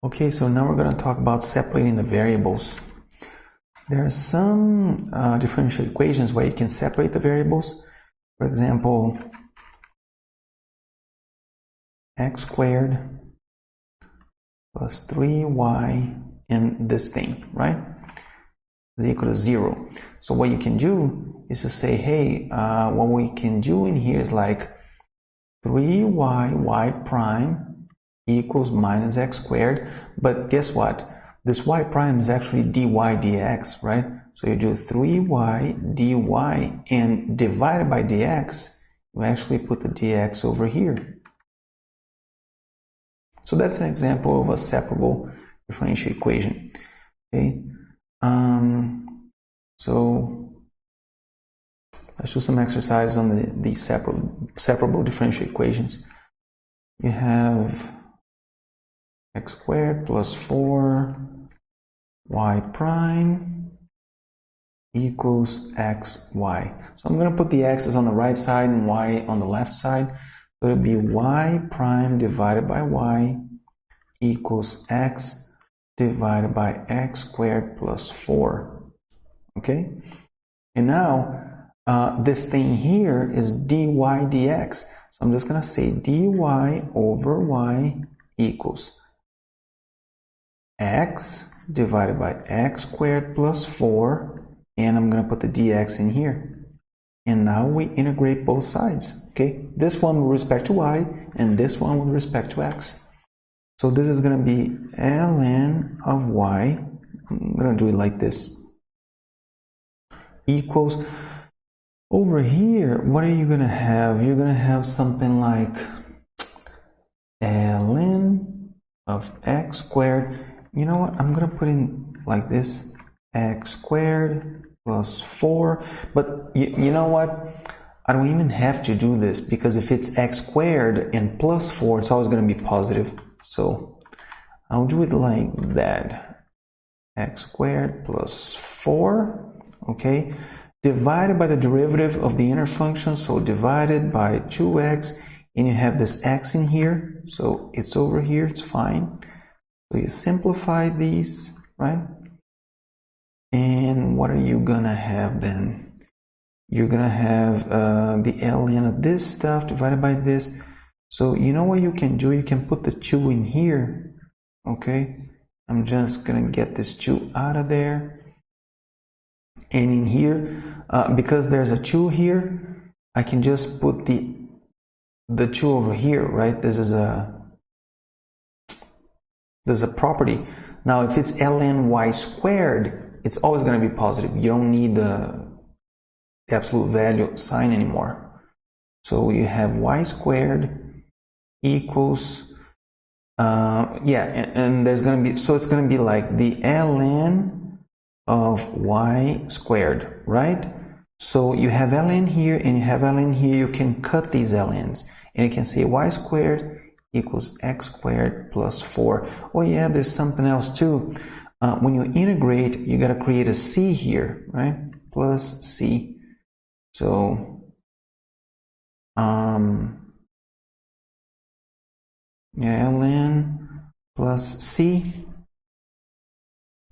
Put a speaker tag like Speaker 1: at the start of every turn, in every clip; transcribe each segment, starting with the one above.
Speaker 1: Okay, so now we're going to talk about separating the variables. There are some differential equations where you can separate the variables. For example, x squared plus 3y and this thing, right, is equal to 0. So what you can do is to say, hey, what we can do in here is like 3y y prime equals minus x squared, but guess what? This y prime is actually dy dx, right? So you do 3y dy and divided by dx, you actually put the dx over here. So that's an example of a separable differential equation. Okay, so let's do some exercises on these separable differential equations. You have x squared plus 4 y prime equals xy. So I'm going to put the x's on the right side and y on the left side. So it'll be y prime divided by y equals x divided by x squared plus 4. Okay? And now this thing here is dy dx. So I'm just going to say dy over y equals x divided by x squared plus 4, and I'm going to put the dx in here. And now we integrate both sides, okay? This one with respect to y, and this one with respect to x. So this is going to be ln of y, I'm going to do it like this, equals, over here, what are you going to have? You're going to have something like ln of x squared. You know what? I'm going to put in like this, x squared plus 4. But you know what? I don't even have to do this, because if it's x squared and plus 4, it's always going to be positive. So I'll do it like that. X squared plus 4, okay? Divided by the derivative of the inner function, so divided by 2x, and you have this x in here, so it's over here, it's fine. So you simplify these, right? And what are you gonna have then? You're gonna have the ln of this stuff divided by this. So you know what you can do? You can put the 2 in here, okay? I'm just gonna get this 2 out of there. And in here, because there's a 2 here, I can just put the 2 over here, right? This is a property. Now, if it's ln y squared, it's always going to be positive. You don't need the absolute value sign anymore. So you have y squared equals, and there's going to be, so it's going to be like the ln of y squared, right? So you have ln here and you have ln here. You can cut these ln's and you can say y squared equals x squared plus 4. Oh yeah, there's something else too. When you integrate, you got to create a c here, right? Plus c. So ln plus c.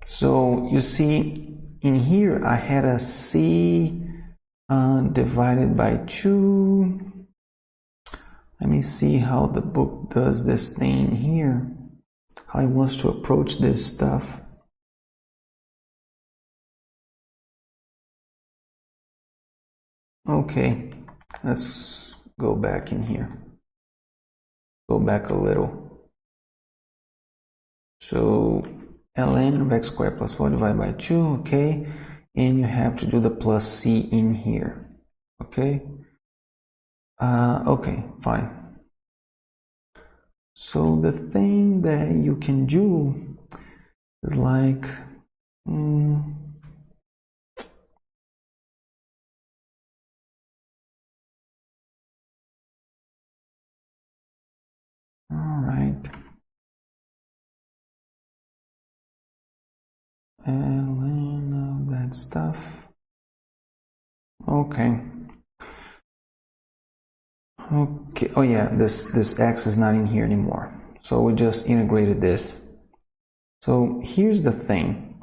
Speaker 1: So you see in here I had a c divided by 2. Let me see how the book does this thing here, how it wants to approach this stuff. Okay, let's go back in here. Go back a little. So ln of x squared plus 4 divided by 2, okay? And you have to do the plus c in here, okay? Okay, fine. So the thing that you can do is like, all right, ln of that stuff. Okay. Okay, oh yeah, this x is not in here anymore. So we just integrated this. So here's the thing.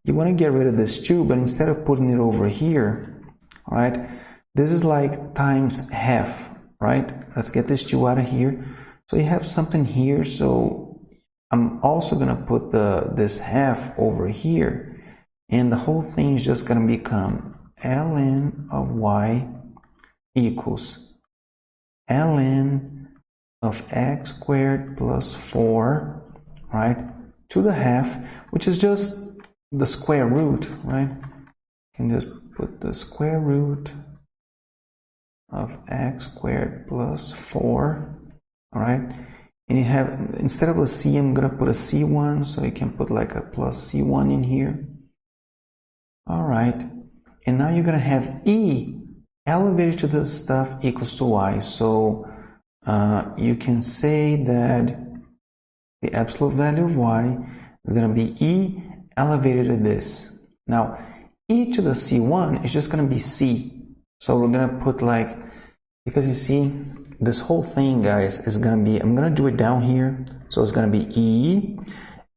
Speaker 1: You want to get rid of this 2, but instead of putting it over here, all right, this is like times half, right? Let's get this 2 out of here. So you have something here, so I'm also going to put this half over here, and the whole thing is just going to become ln of y equals ln of x squared plus 4, right, to the half, which is just the square root, right? You can just put the square root of x squared plus 4, all right? And you have, instead of a c, I'm going to put a c1, so you can put like a plus c1 in here. All right, and now you're going to have e elevated to this stuff equals to y. So you can say that the absolute value of y is going to be e elevated to this. Now, e to the c1 is just going to be c. So we're going to put like, because you see, this whole thing, guys, is going to be, I'm going to do it down here. So it's going to be e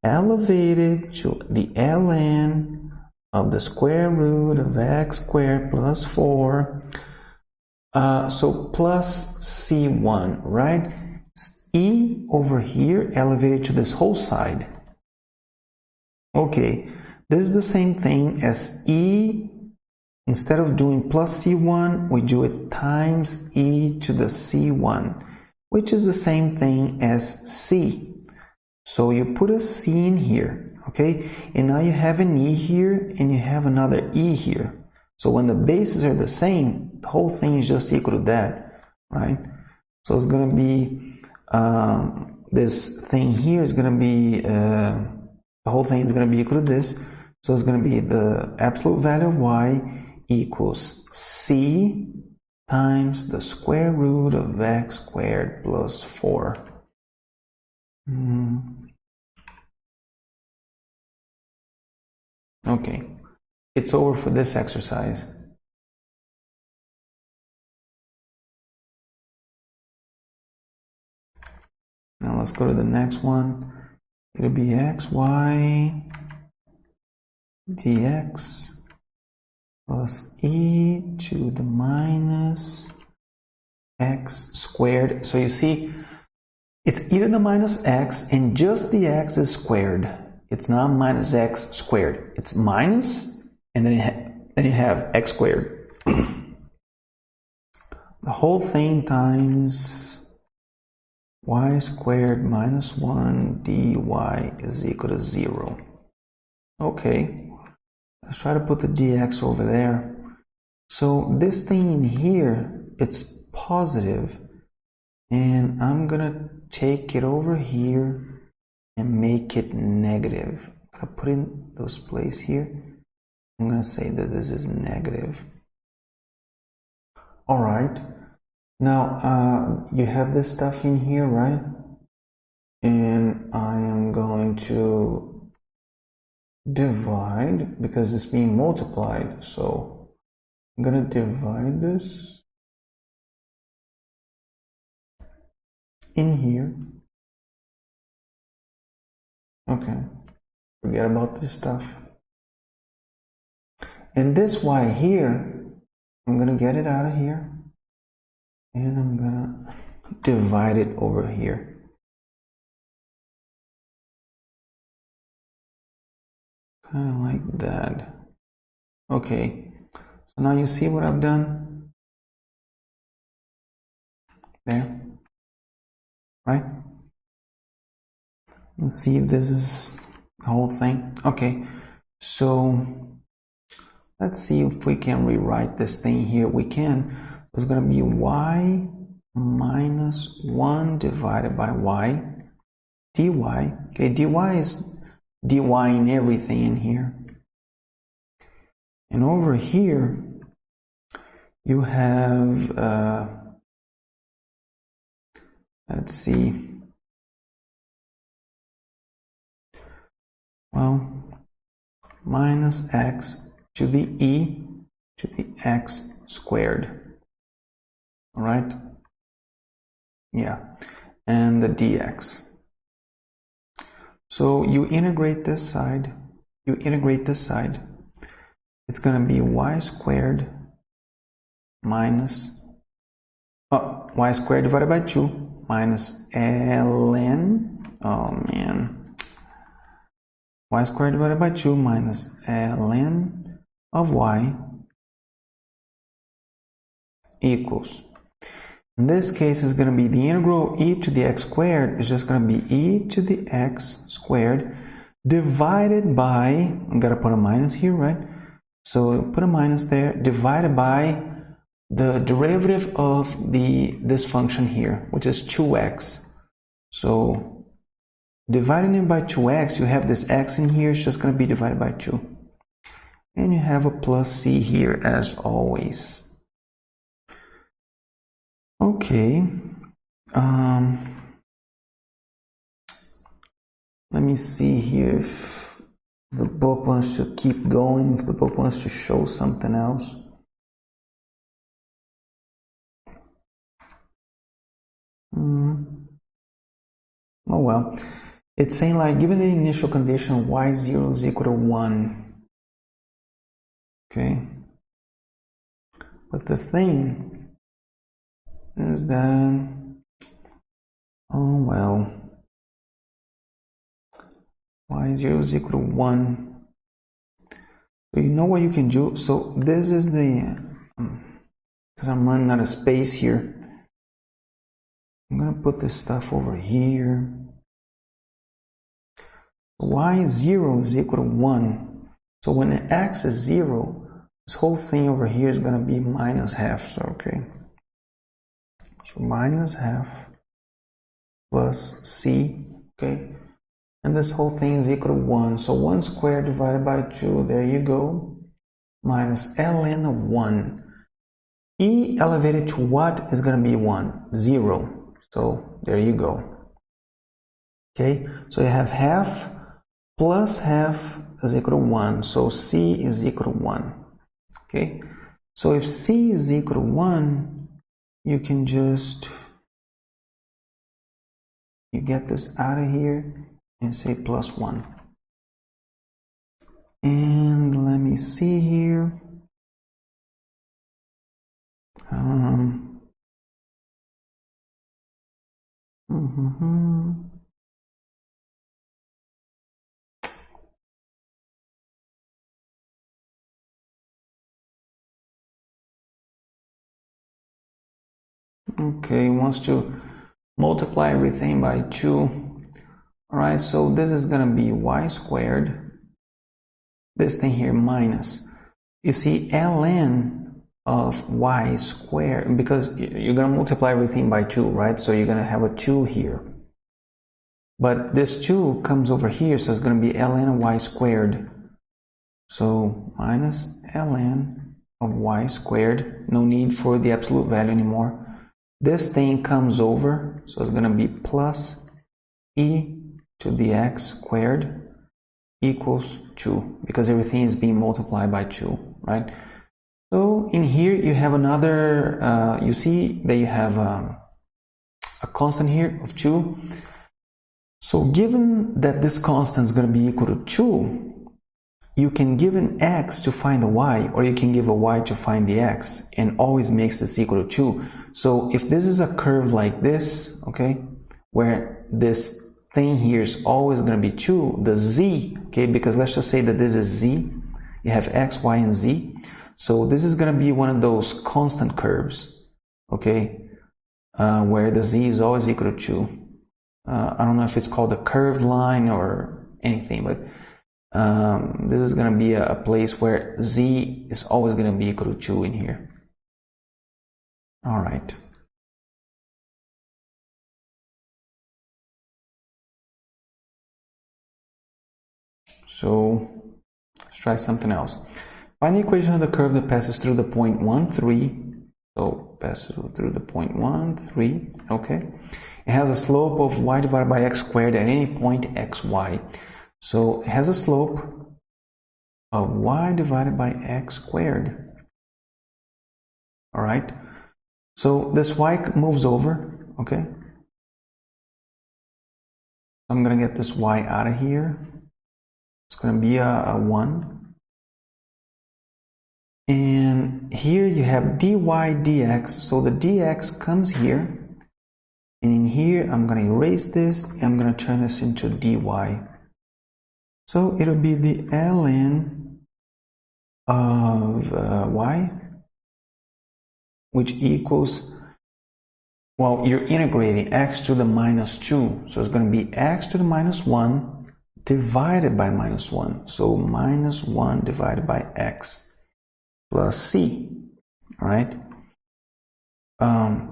Speaker 1: elevated to the ln of the square root of x squared plus 4. So plus c1, right? E over here elevated to this whole side. Okay, this is the same thing as e. Instead of doing plus c1, we do it times e to the c1, which is the same thing as c. So you put a c in here, okay? And now you have an e here, and you have another e here. So when the bases are the same, the whole thing is just equal to that, right? So it's going to be, this thing here is going to be, the whole thing is going to be equal to this. So it's going to be the absolute value of y equals c times the square root of x squared plus 4. Okay, it's over for this exercise. Now let's go to the next one. It'll be xy dx plus e to the minus x squared. So you see, it's e to the minus x, and just the x is squared. It's not minus x squared. It's minus, and then you have x squared. The whole thing times y squared minus 1 dy is equal to 0. Okay, let's try to put the dx over there. So this thing in here, it's positive, and I'm gonna take it over here and make it negative. I'm gonna put in those places here. I'm gonna say that this is negative. All right. Now you have this stuff in here, right? And I am going to divide because it's being multiplied. So I'm gonna divide this in here. Okay, forget about this stuff. And this y here, I'm gonna get it out of here, and I'm gonna divide it over here. Kind of like that. Okay, so now you see what I've done there, right? Let's see if this is the whole thing. Okay, so let's see if we can rewrite this thing here. We can. It's going to be y minus 1 divided by y dy. Okay, dy is dy in everything in here. And over here, you have, let's see, well, minus x to the e to the x squared. All right? Yeah, and the dx. So you integrate this side, it's going to be y squared minus, y squared divided by 2 minus ln, oh man, y squared divided by 2 minus ln of y equals, in this case it's going to be the integral of e to the x squared is just going to be e to the x squared divided by, I'm going to put a minus here, right? So put a minus there, divided by the derivative of this function here, which is 2x. So dividing it by 2x, you have this x in here, it's just going to be divided by 2. And you have a plus c here as always. Okay. Let me see here if the book wants to keep going, if the book wants to show something else. Oh well. It's saying like, given the initial condition y0 is equal to 1. Okay. But the thing is that, oh well, y0 is equal to 1. So you know what you can do? So this is the, because I'm running out of space here, I'm going to put this stuff over here. y0 is equal to 1. So when the x is 0, this whole thing over here is going to be minus half. So, okay. So minus half plus c, okay? And this whole thing is equal to 1. So 1 squared divided by 2, there you go, minus ln of 1. E elevated to what is going to be 1? 0. So there you go. Okay, so you have half plus half is equal to 1. So c is equal to 1. Okay, so if c is equal to 1, you can just, you get this out of here and say plus 1. And let me see here. Okay, wants to multiply everything by 2. Alright, so this is going to be y squared. This thing here minus. You see, ln of y squared, because you're going to multiply everything by 2, right? So you're going to have a 2 here. But this 2 comes over here, so it's going to be ln of y squared. So minus ln of y squared. No need for the absolute value anymore. This thing comes over, so it's going to be plus e to the x squared equals 2, because everything is being multiplied by 2, right? So in here you have another, you see that you have a constant here of 2. So given that this constant is going to be equal to 2, you can give an x to find the y, or you can give a y to find the x, and always makes this equal to 2. So if this is a curve like this, okay, where this thing here is always going to be 2, the z, okay, because let's just say that this is z, you have x, y, and z. So this is going to be one of those constant curves, okay, where the z is always equal to 2. I don't know if it's called a curved line or anything, but this is going to be a place where z is always going to be equal to 2 in here. All right. So let's try something else. Find the equation of the curve that passes through the point 1, 3. So passes through the point 1, 3. Okay. It has a slope of y divided by x squared at any point xy. So it has a slope of y divided by x squared. All right. So this y moves over. Okay. I'm going to get this y out of here. It's going to be a 1. And here you have dy dx. So the dx comes here. And in here, I'm going to erase this. And I'm going to turn this into dy. So it'll be the ln of y, which equals, well, you're integrating x to the minus 2. So it's going to be x to the minus 1 divided by minus 1. So minus 1 divided by x plus c. All right?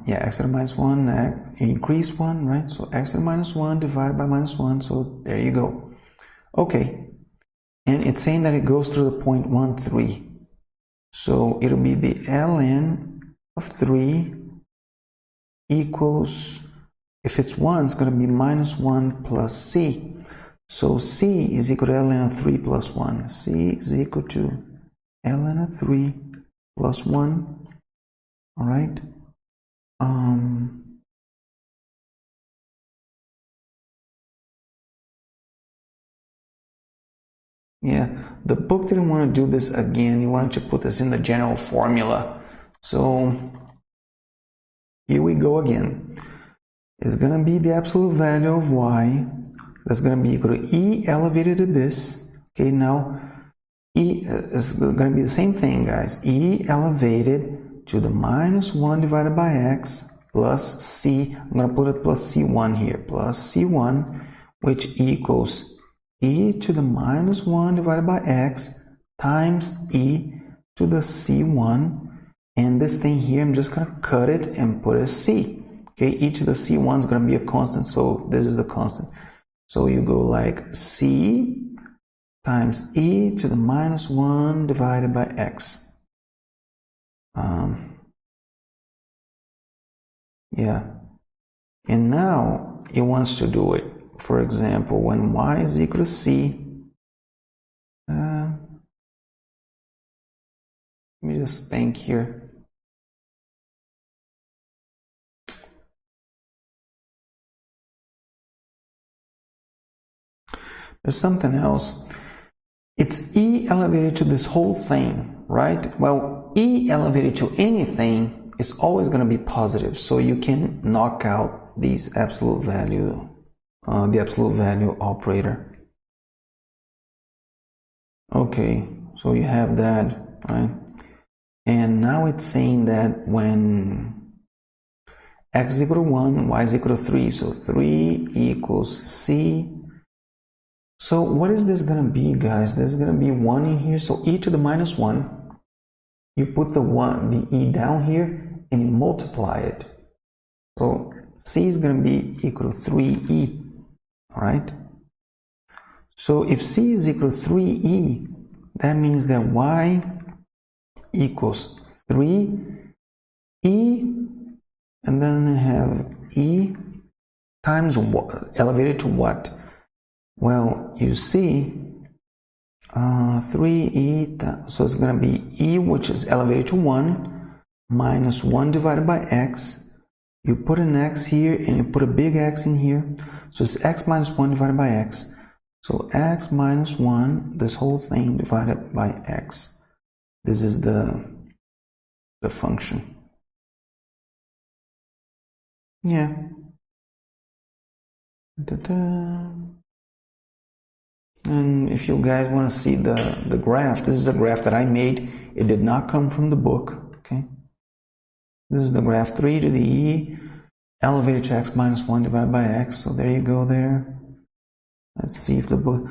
Speaker 1: Yeah, x to the minus 1, increase 1, right? So x to the minus 1 divided by minus 1. So there you go. Okay. And it's saying that it goes through the point 1, 3. So it'll be the ln of 3 equals, if it's 1, it's going to be minus 1 plus c. So c is equal to ln of 3 plus 1. c is equal to ln of 3 plus 1. All right. Yeah, the book didn't want to do this again. He wanted to put this in the general formula. So here we go again. It's going to be the absolute value of y. That's going to be equal to e elevated to this. Okay, now e is going to be the same thing, guys. E elevated to the minus 1 divided by x plus c. I'm going to put it plus c1 here. Plus c1, which equals e to the minus 1 divided by x times e to the c1. And this thing here, I'm just going to cut it and put a c. Okay, e to the c1 is going to be a constant, so this is the constant. So you go like c times e to the minus 1 divided by x. Yeah. And now it wants to do it. For example, when y is equal to c, let me just think here. There's something else. It's e elevated to this whole thing, right? Well, e elevated to anything is always going to be positive, so you can knock out these absolute value, the absolute value operator. Okay, so you have that, right? And now it's saying that when x is equal to 1, y is equal to 3, so 3 equals c. So what is this going to be, guys? There's going to be 1 in here, so e to the minus 1, you put the e down here, and you multiply it. So c is going to be equal to 3e, all right? So if c is equal to 3e, that means that y equals 3e, and then I have e times what, elevated to what? Well, you see, 3e, so it's going to be e, which is elevated to 1, minus 1 divided by x. You put an x here, and you put a big X in here. So it's x minus 1 divided by x. So x minus 1, this whole thing divided by x. This is the function. Yeah. And if you guys want to see the graph, this is a graph that I made. It did not come from the book. Okay. This is the graph 3 to the e elevated to x minus 1 divided by x. So there you go there. Let's see if the book...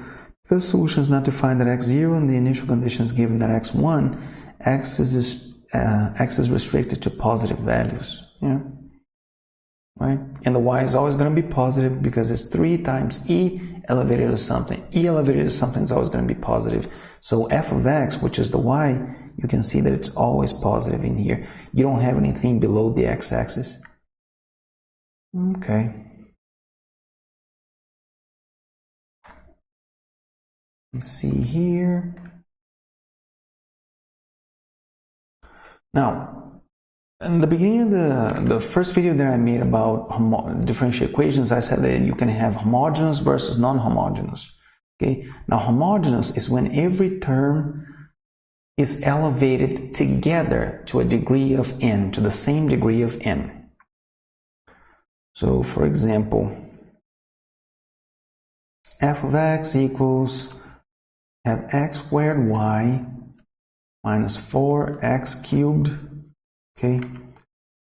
Speaker 1: The solution is not to find that x0 and the initial condition is given that x1, x is restricted to positive values. Yeah. Right? And the y is always going to be positive because it's 3 times e elevated to something. E elevated to something is always going to be positive. So f of x, which is the y, you can see that it's always positive in here. You don't have anything below the x-axis. Okay. Let's see here. Now, In the beginning of the first video that I made about differential equations, I said that you can have homogeneous versus non-homogeneous. Okay, now homogeneous is when every term is elevated together to a degree of n, to the same degree of n. So, for example, f of x equals have x squared y minus 4x cubed, okay,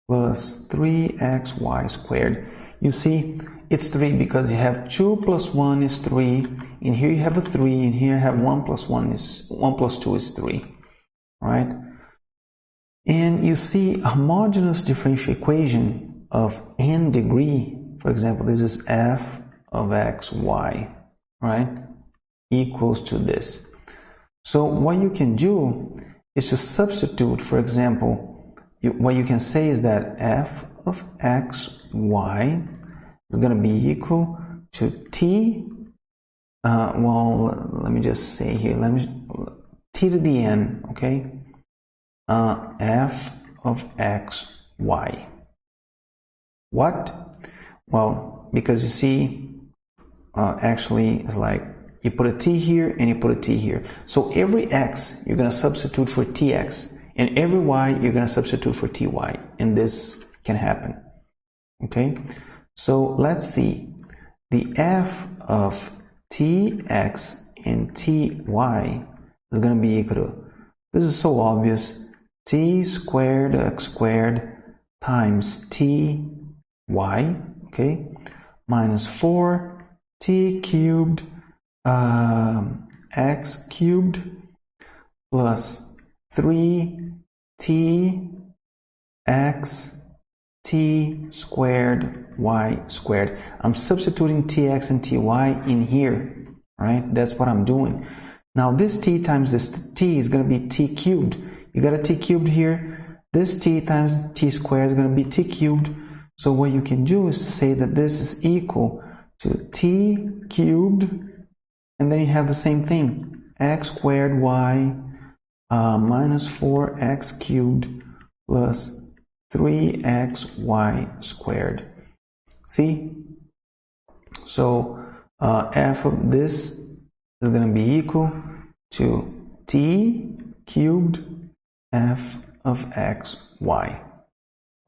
Speaker 1: plus 3xy squared. You see, it's 3 because you have 2 plus 1 is 3, and here you have a 3, and here you have 1 plus 1 plus 2 is 3, right? And you see a homogeneous differential equation of n degree, for example, this is f of x, y, right, equals to this. So what you can do is to substitute, for example, what you can say is that f of x, y is going to be equal to t, well, let me just say here, t to the n, okay, f of x, y. What? Well, because you see, actually, it's like you put a t here and you put a t here. So every x, you're going to substitute for tx, and every y, you're going to substitute for ty, and this can happen. Okay? So let's see. The f of tx and ty is going to be equal to, this is so obvious, t squared x squared times ty, okay, minus 4t cubed x cubed plus 3t x t squared y squared. I'm substituting tx and ty in here, right? That's what I'm doing. Now this t times this t is going to be t cubed. You got a t cubed here. This t times t squared is going to be t cubed. So what you can do is to say that this is equal to t cubed, and then you have the same thing, x squared y minus 4x cubed plus 3xy squared. See? So f of this is going to be equal to t cubed f of x, y.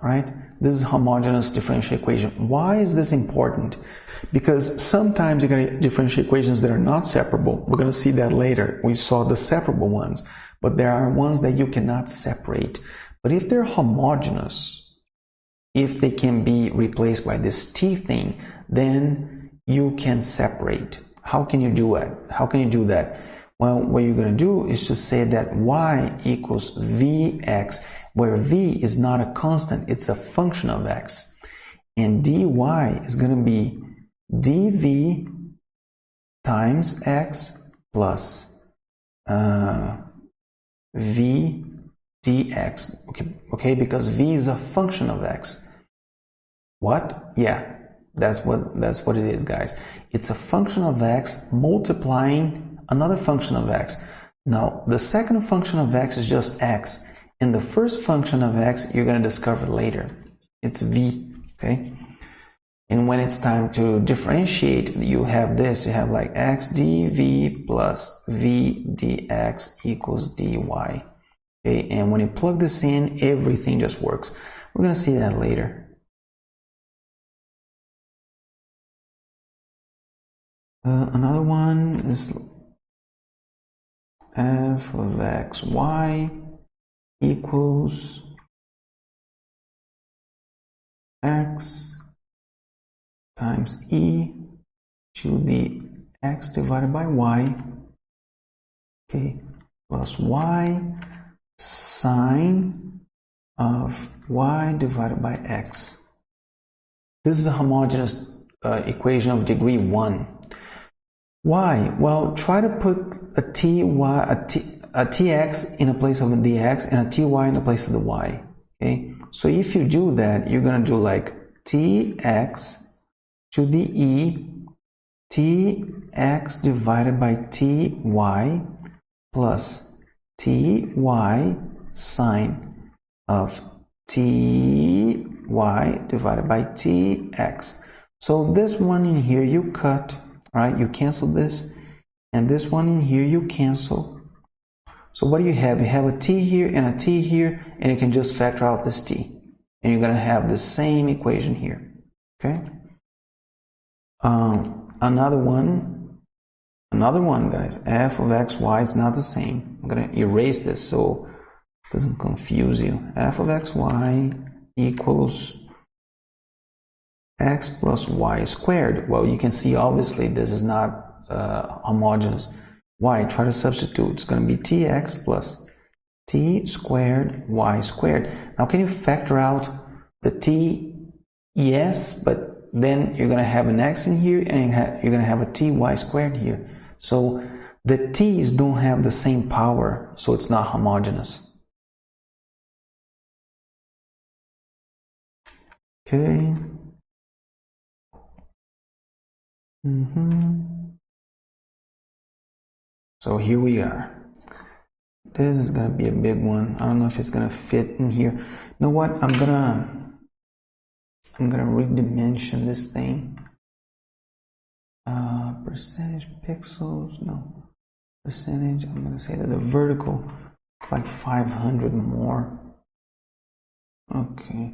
Speaker 1: Right? This is homogeneous differential equation. Why is this important? Because sometimes you're going to get differential equations that are not separable. We're going to see that later. We saw the separable ones, but there are ones that you cannot separate. But if they're homogeneous, if they can be replaced by this t thing, then you can separate. How can you do it? How can you do that? Well, what you're going to do is to say that y equals vx, where v is not a constant, it's a function of x. And dy is going to be dv times x plus v dx. Okay, because v is a function of x. What? Yeah, that's what it is, guys. It's a function of x multiplying another function of x. Now, the second function of x is just x, and the first function of x you're going to discover later. It's v, okay? And when it's time to differentiate, you have this. You have like x dv plus v dx equals dy. Okay, and when you plug this in, everything just works. We're going to see that later. Another one is f of x, y equals x times e to the x divided by y, okay, plus y sine of y divided by x. This is a homogeneous equation of degree 1. Why? Well, try to put a tx in a place of the dx and a ty in a place of the y. Okay, so if you do that, you're gonna do like tx to the e, tx divided by ty plus ty sine of ty divided by tx. So this one in here you cut, right? You cancel this, and this one in here you cancel. So what do you have? You have a t here and a t here, and you can just factor out this t. And you're going to have the same equation here, okay? Another one, guys. F of xy is not the same. I'm going to erase this so it doesn't confuse you. F of xy equals x plus y squared. Well, you can see obviously this is not homogeneous. Why? Try to substitute. It's going to be tx plus t squared y squared. Now, can you factor out the t? Yes, but then you're going to have an x in here, and you're going to have a ty squared here. So the t's don't have the same power, so it's not homogeneous. Okay. So here we are. This is going to be a big one. I don't know if it's going to fit in here. You know what? I'm gonna redimension this thing. Percentage pixels, no. Percentage, I'm going to say that the vertical, like 500 more. Okay.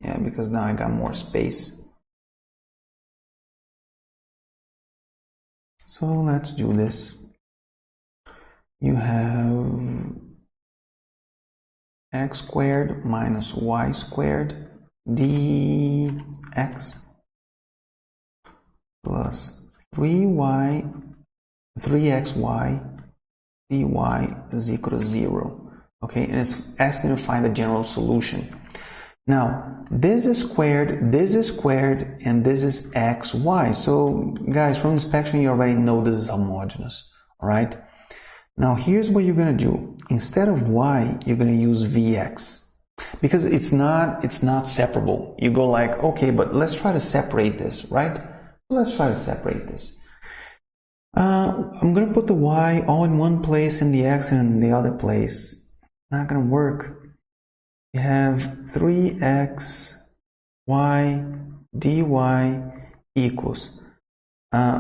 Speaker 1: Yeah, because now I got more space. So let's do this. You have x squared minus y squared dx plus 3xy dy is equal to 0. Okay, and it's asking to find the general solution. Now, this is squared, and this is xy. So, guys, from inspection, you already know this is homogeneous. All right? Now, here's what you're going to do. Instead of y, you're going to use vx. Because it's not separable. You go like, okay, but let's try to separate this, right? Let's try to separate this. I'm going to put the y all in one place and the x in the other place. Not going to work. You have 3x y dy equals.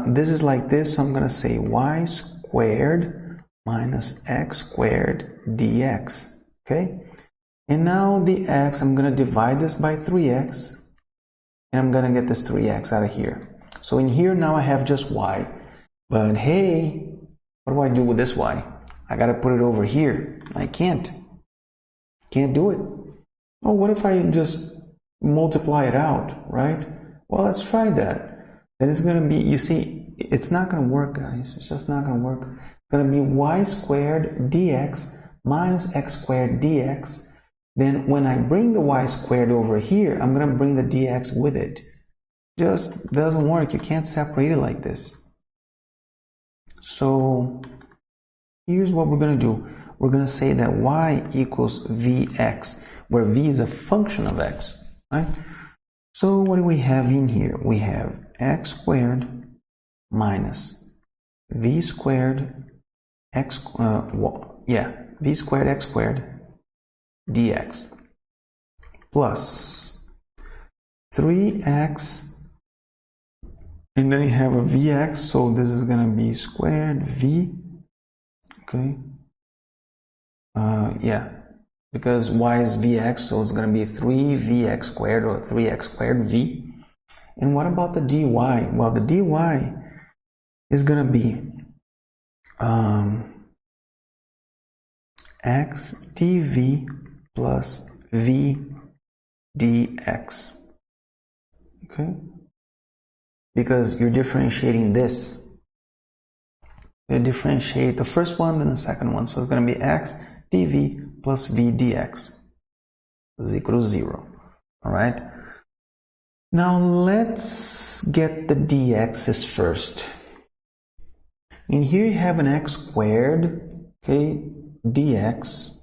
Speaker 1: This is like this, so I'm going to say y squared minus x squared dx. Okay? And now the x, I'm going to divide this by 3x, and I'm going to get this 3x out of here. So in here now I have just y. But hey, what do I do with this y? I got to put it over here. I can't. Can't do it. Oh, what if I just multiply it out, right? Well, let's try that. Then it's going to be, you see, it's not going to work, guys. It's just not going to work. It's going to be y squared dx minus x squared dx. Then when I bring the y squared over here, I'm going to bring the dx with it. Just doesn't work. You can't separate it like this. So here's what we're going to do. We're going to say that y equals vx, where v is a function of x, right? So what do we have in here? We have x squared minus v squared x, v squared x squared dx plus 3x, and then you have a vx, so this is going to be squared v, okay? Because y is vx, so it's going to be 3vx squared or 3x squared v. And what about the dy? Well, the dy is going to be x dv plus v dx. Okay? Because you're differentiating this. You differentiate the first one, then the second one. So it's going to be x dv plus v dx is equal to 0. All right? Now let's get the dx's first. In here you have an x squared, okay, dx.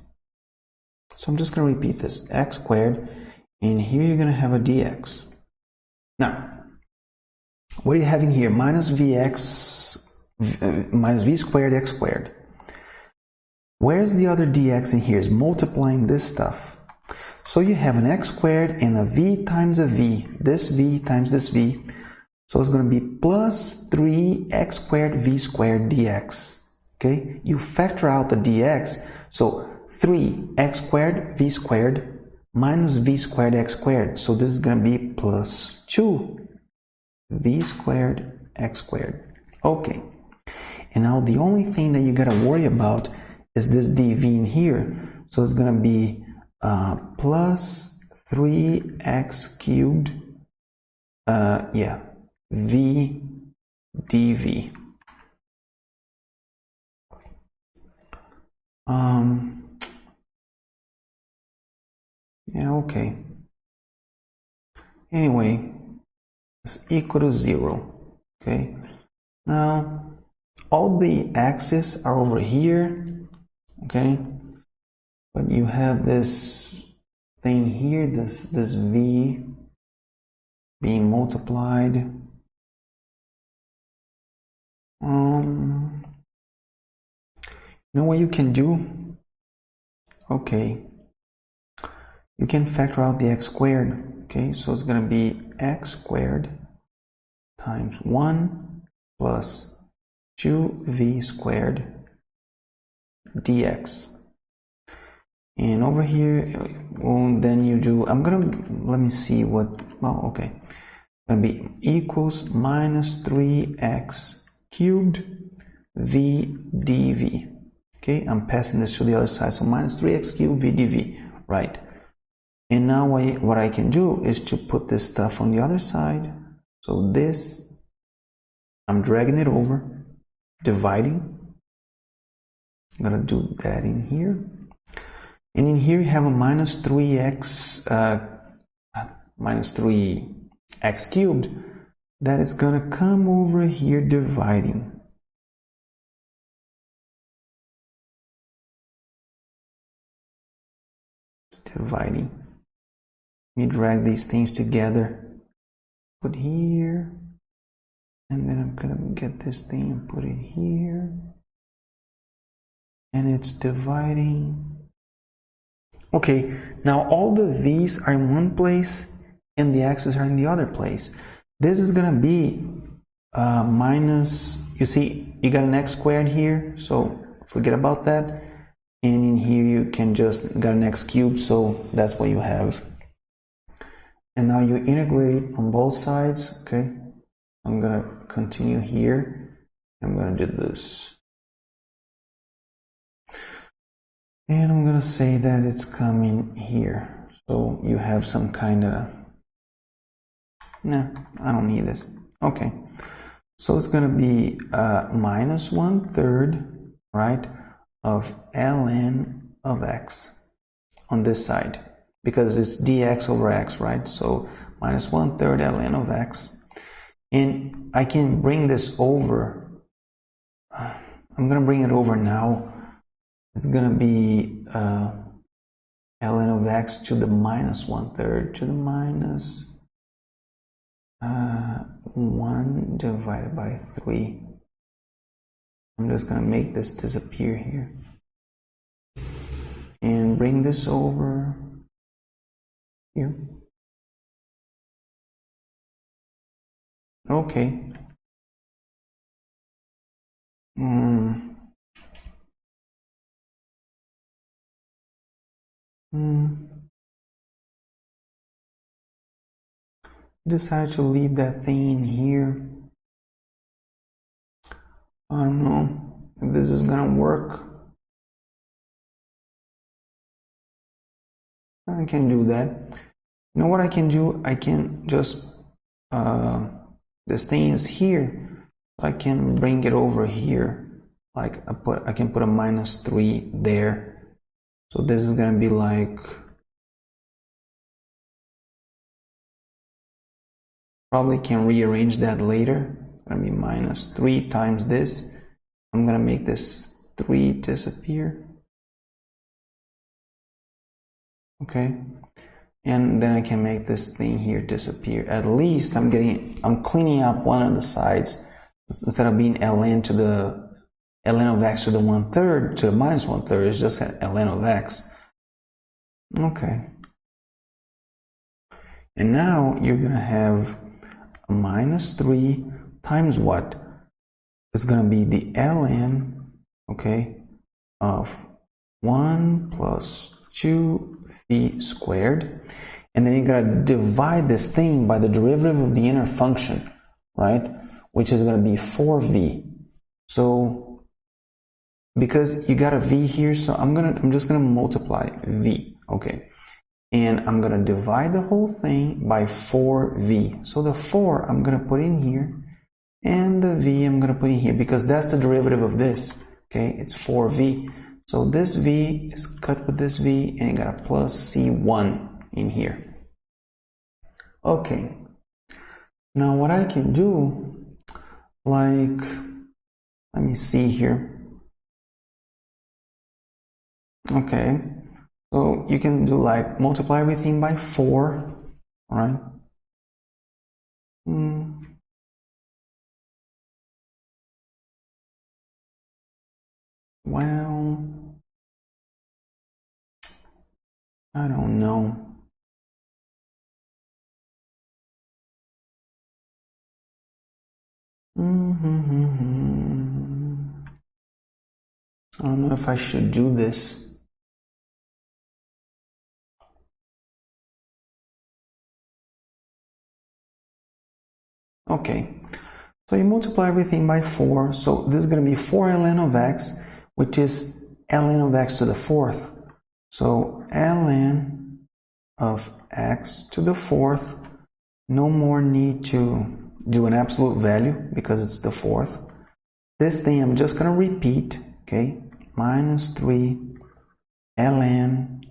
Speaker 1: So I'm just going to repeat this, x squared, and here you're going to have a dx. Now, what are you having here? Minus vx, minus v squared x squared. Where's the other dx in here? Is multiplying this stuff. So you have an x squared and a v times a v, this v times this v. So it's going to be plus 3x squared v squared dx. Okay, you factor out the dx, so 3x squared v squared minus v squared x squared. So this is going to be plus 2 v squared x squared. Okay, and now the only thing that you got to worry about is this dv in here. So it's going to be plus 3x cubed, v dv. Okay. Anyway, it's equal to 0. Okay. Now, all the x's are over here. Okay. But you have this thing here, this v being multiplied. You know what you can do? Okay, you can factor out the x squared. Okay, so it's going to be x squared times 1 plus 2v squared dx. And over here, well, then you do, let me see what, well, okay. It's going to be equals minus 3x cubed v dv. Okay, I'm passing this to the other side, so minus 3x cubed v dv, right? And now what I can do is to put this stuff on the other side. So this, I'm dragging it over, dividing. I'm gonna do that in here. And in here you have a minus 3x cubed that is gonna come over here dividing. It's dividing. Let me drag these things together. Put here. And then I'm gonna get this thing and put it here. And it's dividing. Okay, now all the v's are in one place and the x's are in the other place. This is gonna be minus, you see, you got an x squared here, so forget about that. And in here you can just got an x cubed, so that's what you have. And now you integrate on both sides, okay? I'm gonna continue here. I'm gonna do this. And I'm gonna say that it's coming here. So you have some kind of, nah, I don't need this. Okay, so it's gonna be minus 1/3, right, of ln of x on this side, because it's dx over x, right? So minus 1/3 ln of x. And I can bring this over. I'm gonna bring it over now. It's gonna be ln of x to the minus 1/3 to the minus 1 divided by 3. I'm just gonna make this disappear here and bring this over here. Okay. Decided to leave that thing in here. I don't know if this is gonna work. I can do that. You know what I can do? I can just this thing is here. I can bring it over here. Like I can put a minus 3 there. So this is gonna be like, probably can rearrange that later. It's gonna be minus 3 times this. I'm gonna make this 3 disappear. Okay, and then I can make this thing here disappear. At least I'm cleaning up one of the sides. Instead of being ln to the ln of x to the 1/3 to the minus 1/3, it's just ln of x. Okay, And now you're going to have a minus 3 times what? It's going to be the ln, okay, of 1 plus 2v squared. And then you're going to divide this thing by the derivative of the inner function, right? Which is going to be 4v. So because you got a v here, so I'm just going to multiply v, okay? And I'm going to divide the whole thing by 4v. So the 4 I'm going to put in here, and the v I'm going to put in here, because that's the derivative of this, okay? It's 4v. So this v is cut with this v, and you got a plus c1 in here. Okay. Now what I can do, like, let me see here. Okay. So you can do like multiply everything by 4, all right? Well, I don't know. I don't know if I should do this. Okay, so you multiply everything by 4. So this is going to be 4 ln of x, which is ln of x to the 4th. So ln of x to the 4th, no more need to do an absolute value because it's the 4th. This thing I'm just going to repeat, okay? Minus 3 ln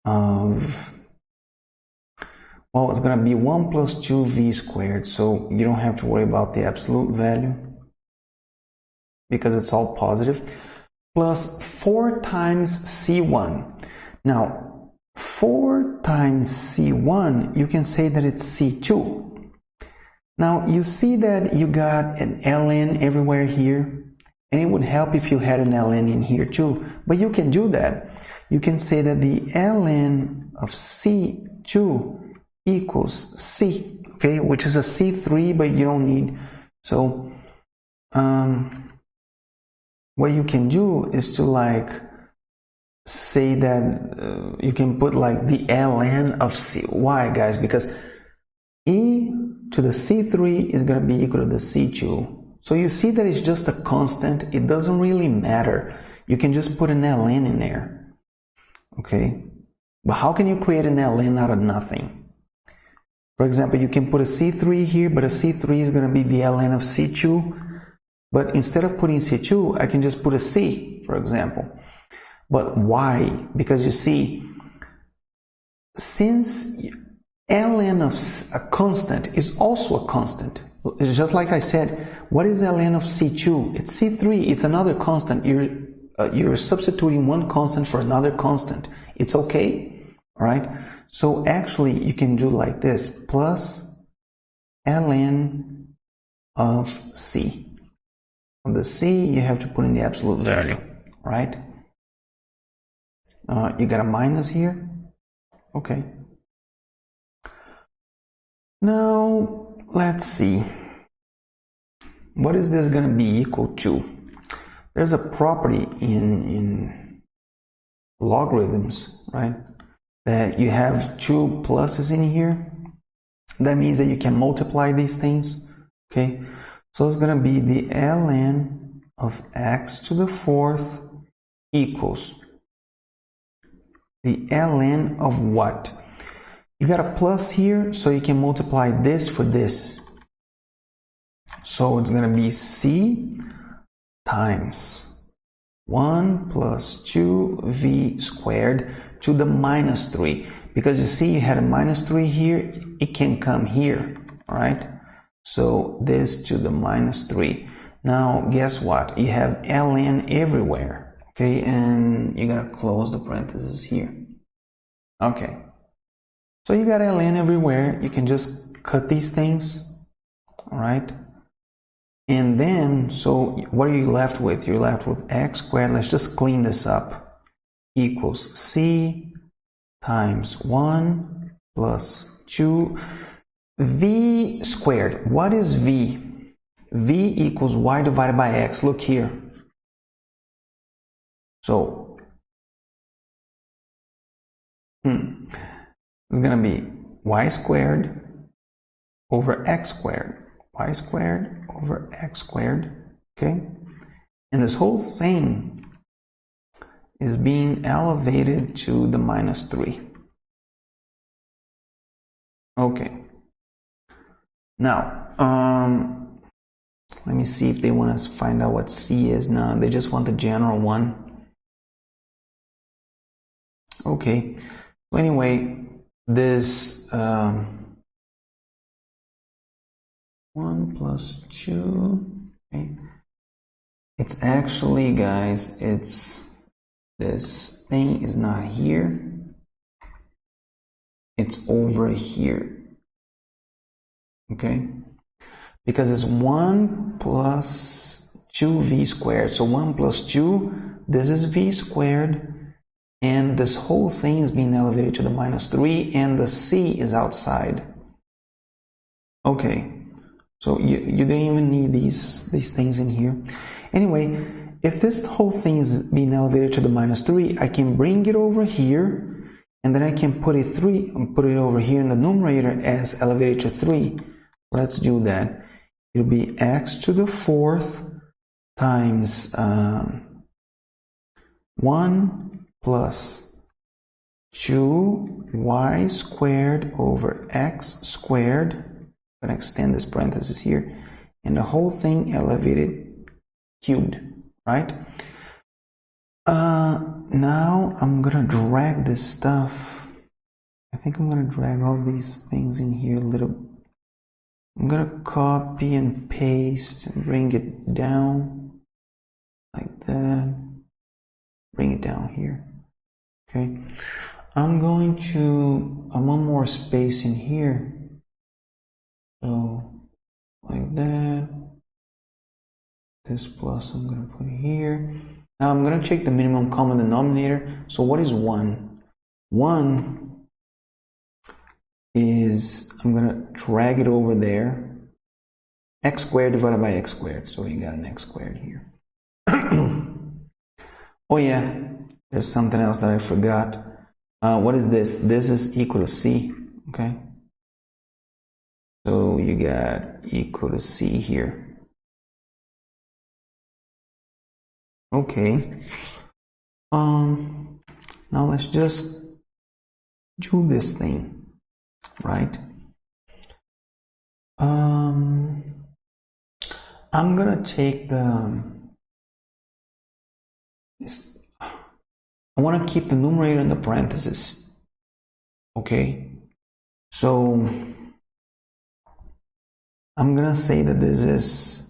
Speaker 1: of, well, it's going to be 1 plus 2v squared, so you don't have to worry about the absolute value because it's all positive, plus 4 times c1. Now, 4 times c1, you can say that it's c2. Now, you see that you got an ln everywhere here, and it would help if you had an ln in here too, but you can do that. You can say that the ln of c2 equals c, okay, which is a c3, but you don't need. So what you can do is to like say that you can put like the ln of c. Why, guys? Because e to the c3 is going to be equal to the c2. So you see that it's just a constant. It doesn't really matter. You can just put an ln in there, okay? But how can you create an ln out of nothing? For example, you can put a c3 here, but a c3 is going to be the ln of c2. But instead of putting c2, I can just put a c, for example. But why? Because you see, since ln of a constant is also a constant, it's just like I said, what is ln of c2? It's c3, it's another constant. You're substituting one constant for another constant. It's okay, all right? So actually, you can do like this, plus ln of c. On the c, you have to put in the absolute value, right? You got a minus here? Okay. Now, let's see. What is this going to be equal to? There's a property in logarithms, right? That you have two pluses in here. That means that you can multiply these things, okay? So it's going to be the ln of x to the 4th equals the ln of what? You got a plus here, so you can multiply this for this. So it's going to be c times 1 plus 2v squared to the minus 3. Because you see you had a minus 3 here, it can come here, all right? So this to the minus 3. Now, guess what? You have ln everywhere, okay? And you're going to close the parentheses here. Okay. So you got ln everywhere. You can just cut these things, all right? And then, so what are you left with? You're left with x squared. Let's just clean this up. Equals c times 1 plus 2v squared. What is v? V equals y divided by x. Look here. So it's going to be y squared over x squared. Y squared over x squared. Okay? And this whole thing is being elevated to the minus 3. Okay. Now, let me see if they want us to find out what c is. No, they just want the general one. Okay. So anyway, this 1 plus 2, okay. It's actually, guys, it's this thing is not here. It's over here. Okay? Because it's 1 plus 2v squared. So 1 plus 2, this is v squared. And this whole thing is being elevated to the minus 3, and the c is outside. Okay. So you don't even need these things in here. Anyway, if this whole thing is being elevated to the minus 3, I can bring it over here, and then I can put it over here in the numerator as elevated to 3. Let's do that. It'll be x to the 4th times 1 plus 2y squared over x squared. I'm going to extend this parenthesis here, and the whole thing elevated cubed, right? Now I'm going to drag this stuff. I think I'm going to drag all these things in here a little. I'm going to copy and paste and bring it down like that. Bring it down here. Okay. I want more space in here. So, like that. This plus I'm going to put here. Now I'm going to check the minimum common denominator. So what is 1? 1 is, I'm going to drag it over there. X squared divided by x squared. So you got an x squared here. Oh yeah, there's something else that I forgot. What is this? This is equal to c. Okay. So you got equal to c here. Okay. Now let's just do this thing, right? I'm gonna take the. I want to keep the numerator in the parentheses. Okay. So I'm gonna say that this is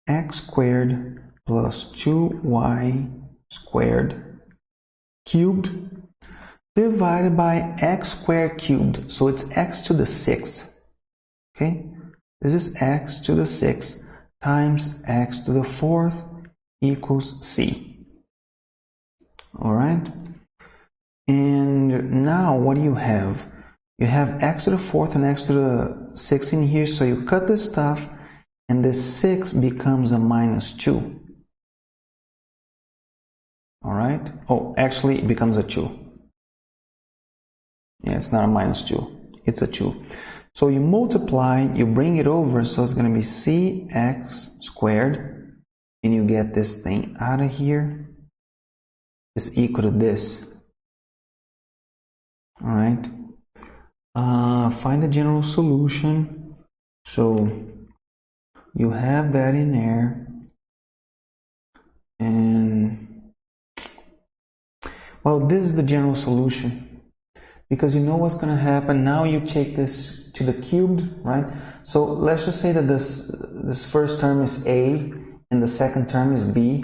Speaker 1: x squared plus 2y squared cubed divided by x squared cubed. So it's x to the 6th. Okay, this is x to the 6th times x to the 4th equals c. All right. And now what do you have? You have x to the 4th and x to the 6th in here. So you cut this stuff, and this 6 becomes a minus 2. All right. Oh, actually it becomes a 2. Yeah, it's not a minus 2. It's a 2. So you multiply, you bring it over, so it's going to be cx squared, and you get this thing out of here. Is equal to this. All right. Find the general solution. So you have that in there, and well, this is the general solution, because you know what's going to happen. Now you take this to the cubed, right? So let's just say that this first term is a and the second term is b.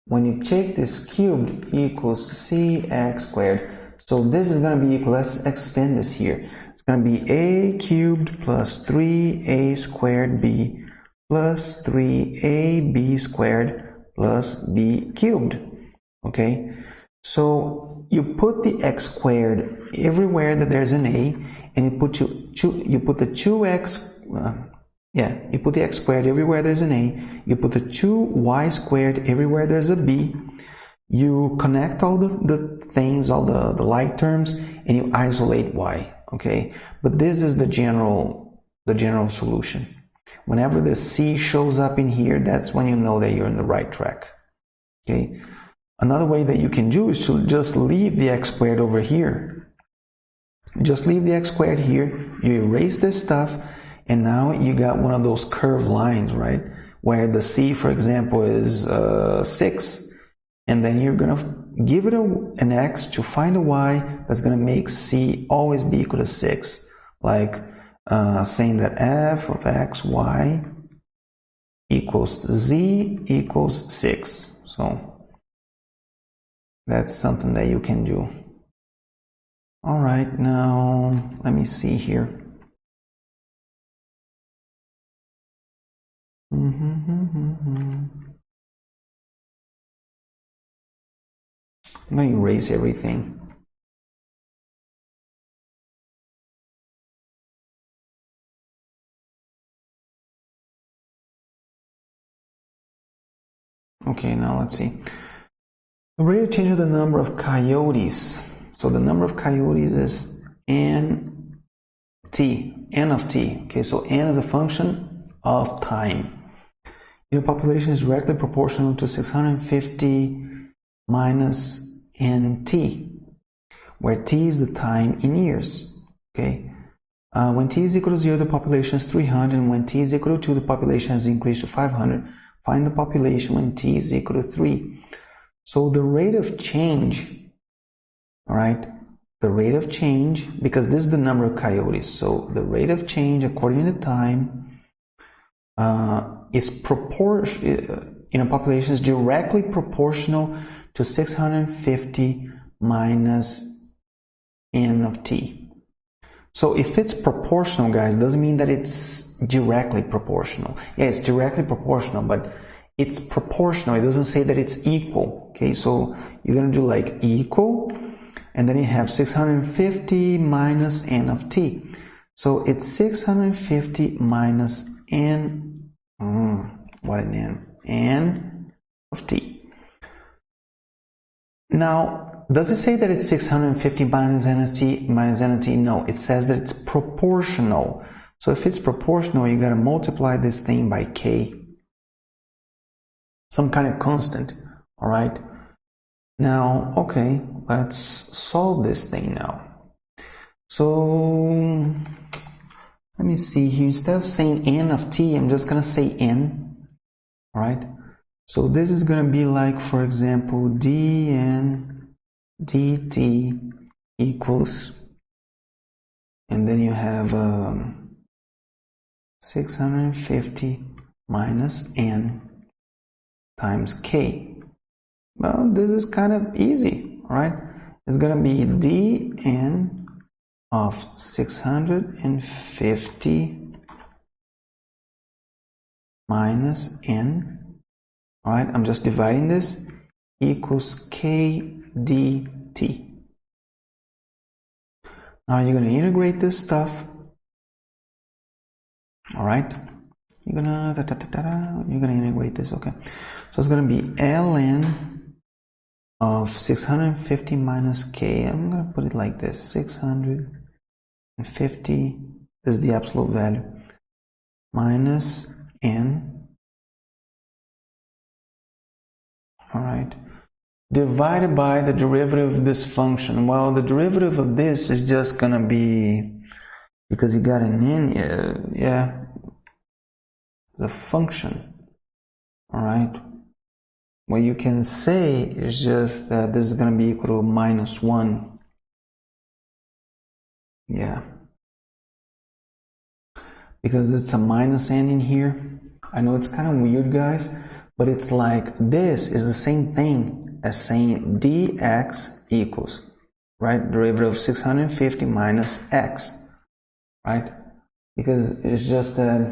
Speaker 1: When you take this cubed equals cx squared. So this is going to be equal, let's expand this here. It's going to be a cubed plus 3a squared b plus 3ab squared plus b cubed. Okay, So you put the x squared everywhere that there's an a, and you put you put the 2x, you put the x squared everywhere there's an a, you put the 2y squared everywhere there's a b, you connect all the things, all the like terms, and you isolate y, okay? But this is the general solution. Whenever the c shows up in here, that's when you know that you're on the right track, okay? Another way that you can do is to just leave the x squared over here. Just leave the x squared here, you erase this stuff, and now you got one of those curved lines, right? Where the c, for example, is 6. And then you're going to give it an x to find a y that's going to make c always be equal to 6. Like saying that f of x, y equals z equals 6. So that's something that you can do. All right, now let me see here. I'm going to erase everything. Okay, now let's see. The rate of change of the number of coyotes. So the number of coyotes is n of t. Okay, so n is a function of time. Your population is directly proportional to 650 minus nt, where t is the time in years. Okay, when t is equal to 0, the population is 300, and when t is equal to 2, the population has increased to 500. Find the population when t is equal to 3. So the rate of change, all right, the rate of change, because this is the number of coyotes, so the rate of change according to time is in a population is directly proportional to 650 minus n of t. So if it's proportional, guys, doesn't mean that it's directly proportional. Yeah, it's directly proportional, but it's proportional. It doesn't say that it's equal. Okay, so you're going to do like equal, and then you have 650 minus n of t. So it's 650 minus n, what an n? N of t. Now, does it say that it's 650 minus n of t? No, it says that it's proportional. So if it's proportional, you got to multiply this thing by k. Some kind of constant, all right? Now, okay, let's solve this thing now. So, let me see here. Instead of saying n of t, I'm just going to say n, all right? So this is going to be like, for example, dn dt equals, and then you have 650 minus n times k. Well, this is kind of easy, all right? It's going to be dn of 650 minus n. All right, I'm just dividing this, equals k dt. Now you're going to integrate this stuff. All right, you're going to integrate this, okay? So it's going to be ln of 650 minus k. I'm going to put it like this, 650, this is the absolute value, minus n. All right, divided by the derivative of this function. Well, the derivative of this is just gonna be, because you got an n, yeah, the function. All right, what you can say is just that this is gonna be equal to minus 1. Yeah, because it's a minus n in here. I know it's kind of weird, guys, but it's like this is the same thing as saying dx equals, right, derivative of 650 minus x, right? Because it's just that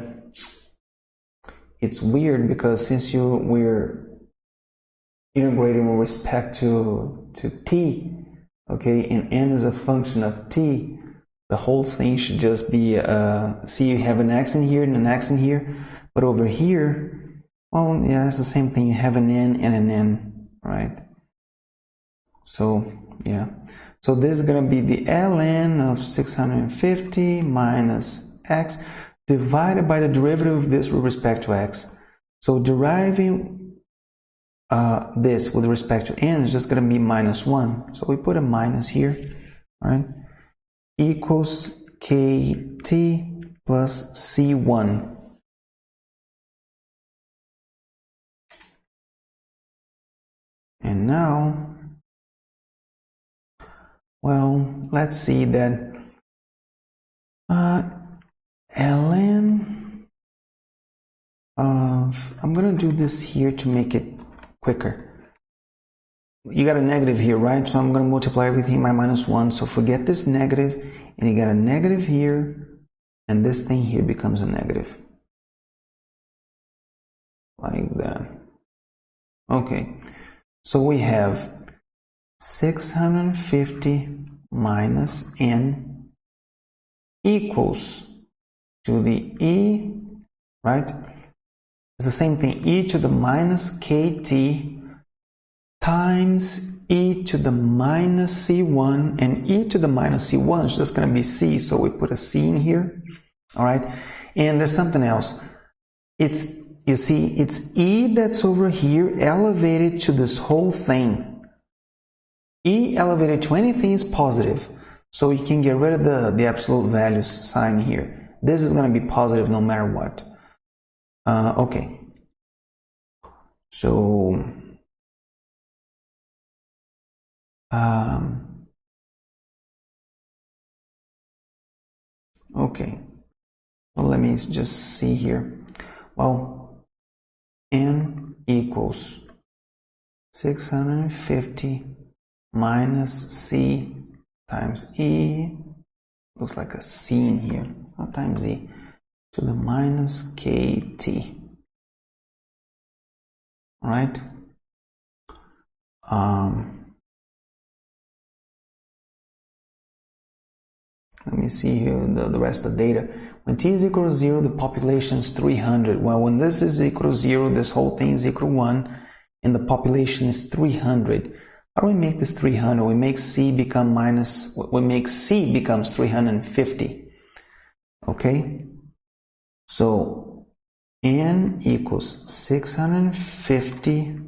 Speaker 1: it's weird, because since we're integrating with respect to to t, okay, and n is a function of t, the whole thing should just be, see, you have an x in here and an x in here, but over here, well, yeah, it's the same thing. You have an n and an n, right? So, yeah. So this is going to be the ln of 650 minus x divided by the derivative of this with respect to x. So deriving this with respect to n is just going to be minus 1. So we put a minus here, right? Equals kt plus c1. And now, well, let's see that ln of, I'm going to do this here to make it quicker. You got a negative here, right? So I'm going to multiply everything by minus 1. So forget this negative, and you got a negative here, and this thing here becomes a negative. Like that. Okay. So we have 650 minus n equals to the e, right? It's the same thing, e to the minus kt times e to the minus c1, and e to the minus c1 is just going to be c, so we put a c in here, all right? And there's something else. It's, you see, it's e that's over here elevated to this whole thing. E elevated to anything is positive, so you can get rid of the absolute values sign here. This is going to be positive no matter what. Okay. So, okay. Well, let me just see here. Well, n equals 650 minus c times e, looks like a c in here, not times e, to the minus kt. All right? Let me see here the rest of the data. When t is equal to 0, the population is 300. Well, when this is equal to 0, this whole thing is equal to 1, and the population is 300. How do we make this 300? We make c become minus, we make c becomes 350. Okay? So, n equals 650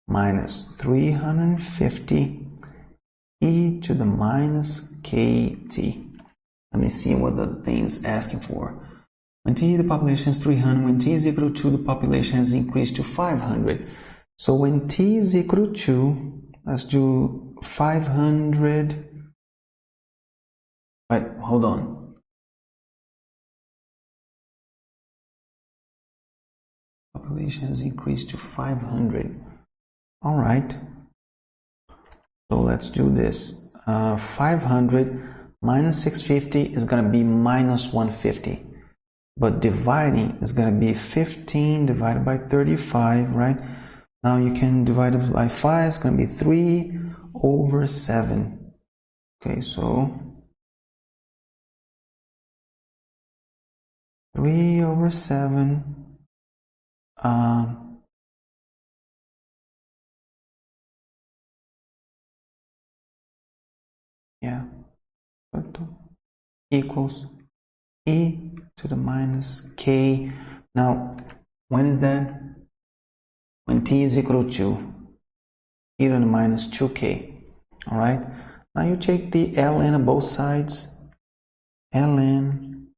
Speaker 1: minus 350 e to the minus kt. Let me see what the thing is asking for. When t, the population is 300. When t is equal to 2, the population has increased to 500. So when t is equal to 2, let's do 500. Right, hold on. Population has increased to 500. All right. So let's do this. 500 minus 650 is going to be minus 150. But dividing is going to be 15 divided by 35, right? Now you can divide it by 5. It's going to be 3 over 7. Okay, so 3 over 7. Yeah, equals e to the minus k. Now, when is that? When t is equal to 2, e to the minus 2k. All right. Now you take the ln of both sides. Ln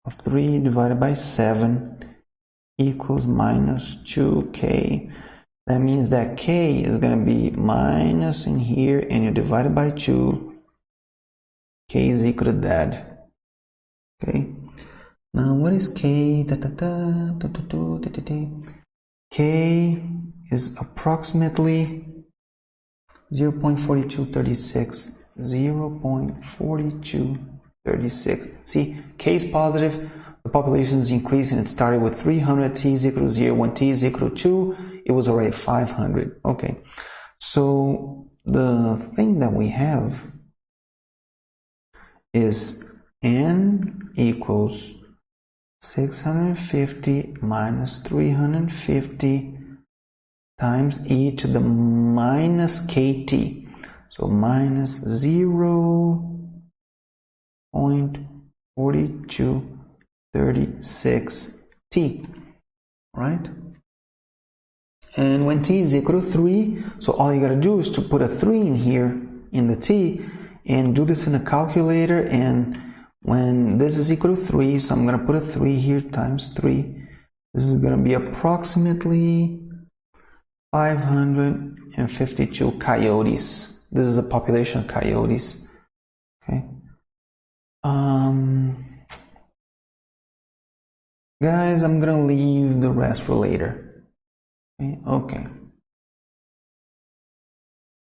Speaker 1: of 3 divided by 7 equals minus 2k. That means that k is going to be minus in here, and you divide it by 2. K is equal to that. Okay. Now what is k? K is approximately 0.4236. 0.4236. See, k is positive. The population is increasing. It started with 300. T is equal to 0. When t is equal to 2, it was already 500. Okay. So the thing that we have is n equals 650 minus 350 times e to the minus kt. So minus 0.4236 t, right? And when t is equal to 3, so all you gotta do is to put a 3 in here in the t and do this in a calculator, and when this is equal to 3, so I'm gonna put a 3 here times 3, this is gonna be approximately 552 coyotes. This is a population of coyotes. Okay. Guys, I'm gonna leave the rest for later. Okay.